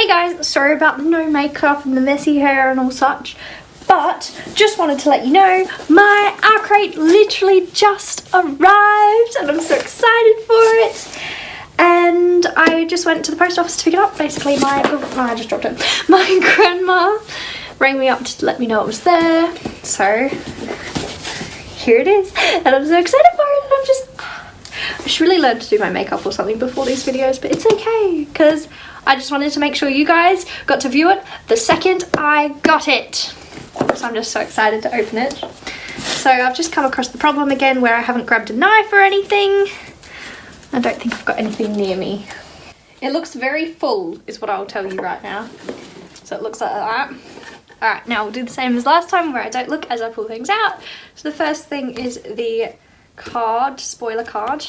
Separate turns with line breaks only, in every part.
Hey guys, sorry about the no makeup and the messy hair and all such, but just wanted to let you know my OWLCRATE literally just arrived and I'm so excited for it. And I just went to the post office to pick it up. Basically I just dropped it. My grandma rang me up to let me know it was there, so here it is and I'm so excited for it. And I should really learn to do my makeup or something before these videos, but it's okay because I just wanted to make sure you guys got to view it the second I got it. So I'm just so excited to open it. So I've just come across the problem again where I haven't grabbed a knife or anything. I don't think I've got anything near me. It looks very full is what I'll tell you right now. So it looks like that. Alright, now we'll do the same as last time where I don't look as I pull things out. So the first thing is the card, spoiler card.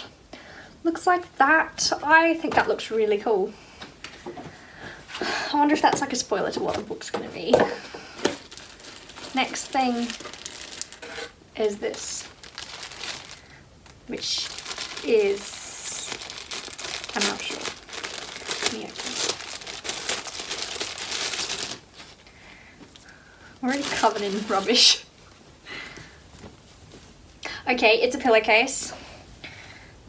Looks like that. I think that looks really cool. I wonder if that's like a spoiler to what the book's going to be. Next thing is this, which is, I'm not sure. Let me open it. I'm already covered in rubbish. Okay, it's a pillowcase.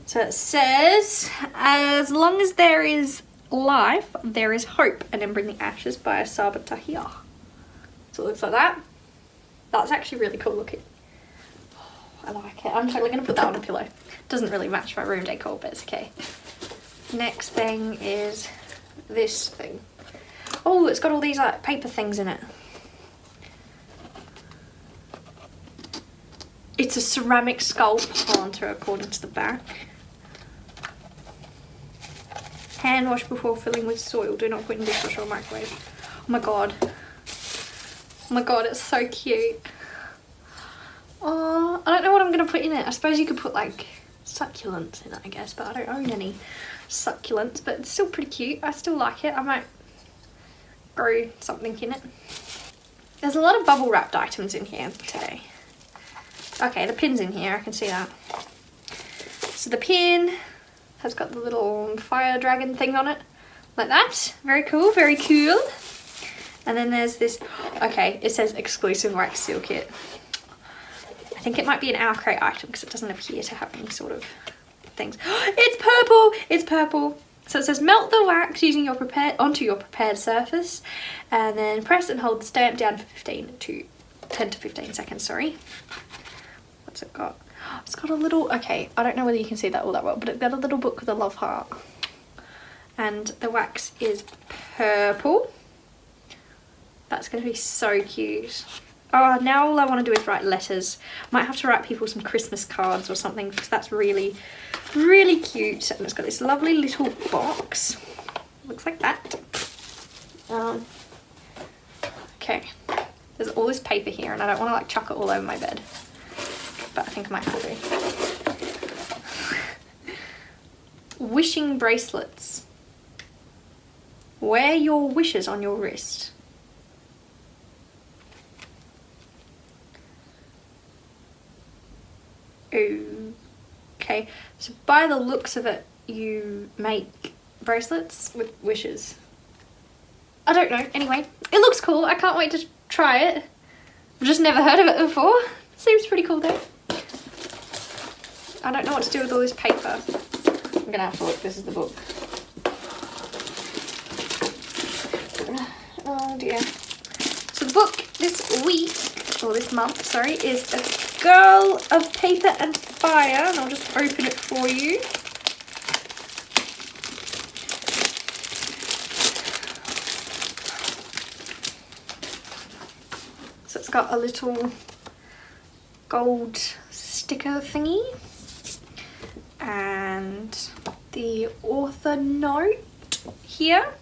So it says, as long as there is life, there is hope, and then Bring the Ashes by Sabah Tahir. So it looks like that. That's actually really cool looking. Oh, I like it. I'm totally going to put that on a pillow. Doesn't really match my room decor, but it's okay. Next thing is this thing. Oh, it's got all these like paper things in it. It's a ceramic skull planter according to the back. Hand wash before filling with soil. Do not put in dishwasher or microwave. Oh my god. Oh my god, it's so cute. Oh, I don't know what I'm going to put in it. I suppose you could put like succulents in it, I guess, but I don't own any succulents, but it's still pretty cute. I still like it. I might grow something in it. There's a lot of bubble wrapped items in here today. Okay, the pin's in here, I can see that. So the pin has got the little fire dragon thing on it, like that. Very cool, very cool. And then there's this, okay, it says exclusive wax seal kit. I think it might be an OWLCRATE item because it doesn't appear to have any sort of things. It's purple, it's purple. So it says melt the wax using your onto your prepared surface and then press and hold the stamp down for 10 to 15 seconds, sorry. What's it got? It's got a little, okay, I don't know whether you can see that all that well, but it's got a little book with a love heart. And the wax is purple. That's going to be so cute. Oh, now all I want to do is write letters. Might have to write people some Christmas cards or something because that's really, really cute. And it's got this lovely little box. Looks like that. Okay. There's all this paper here and I don't want to like chuck it all over my bed. But I think I might have to. Wishing bracelets. Wear your wishes on your wrist. Okay, so by the looks of it, you make bracelets with wishes. I don't know, anyway, it looks cool. I can't wait to try it. I've just never heard of it before. Seems pretty cool though. I don't know what to do with all this paper. I'm gonna have to look. This is the book. Oh dear. So the book this week, or this month, sorry, is A Girl of Paper and Fire. And I'll just open it for you. So it's got a little gold sticker thingy and the author note here,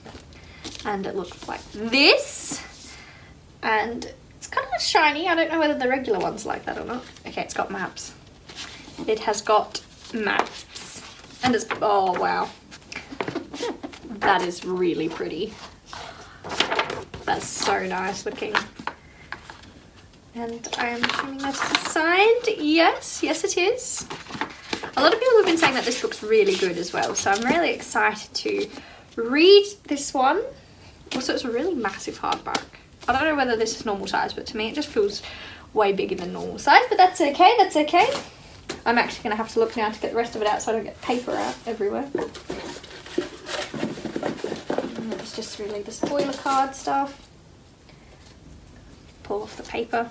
and it looks like this, and it's kind of shiny. I don't know whether the regular one's like that or not. Okay, it's got maps. It has got maps and it's, oh wow, that is really pretty. That's so nice looking. And I am assuming that it's signed. Yes, yes it is. A lot of people have been saying that this book's really good as well, so I'm really excited to read this one Also, it's a really massive hardback. I don't know whether this is normal size, but to me it just feels way bigger than normal size, but that's okay, that's okay. I'm actually going to have to look now to get the rest of it out so I don't get paper out everywhere. And it's just really the spoiler card stuff. Pull off the paper.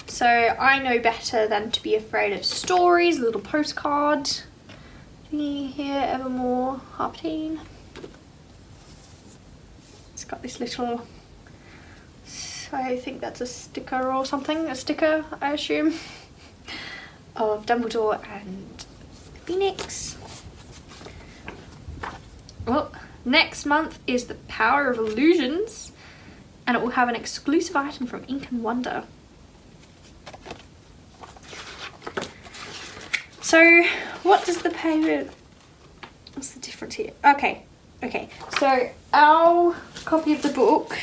So I know better than to be afraid of stories, a little postcard thingy here, Evermore, Harpteen. It's got this little, I think that's a sticker or something, a sticker I assume, of Dumbledore and Phoenix. Well, next month is the Power of Illusions, and it will have an exclusive item from Ink and Wonder. So what does the paper, what's the difference here? Okay, so our copy of the book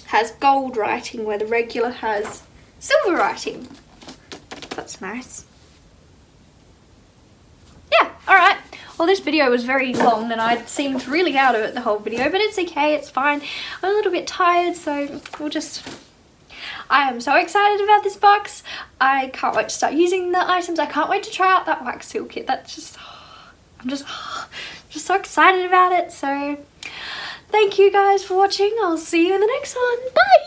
has gold writing where the regular has silver writing. That's nice. Yeah, alright. Well, this video was very long and I seemed really out of it the whole video, but it's okay, it's fine. I'm a little bit tired, so we'll just... I am so excited about this box. I can't wait to start using the items. I can't wait to try out that wax seal kit. That's just... I'm just so excited about it. So, thank you guys for watching. I'll see you in the next one. Bye!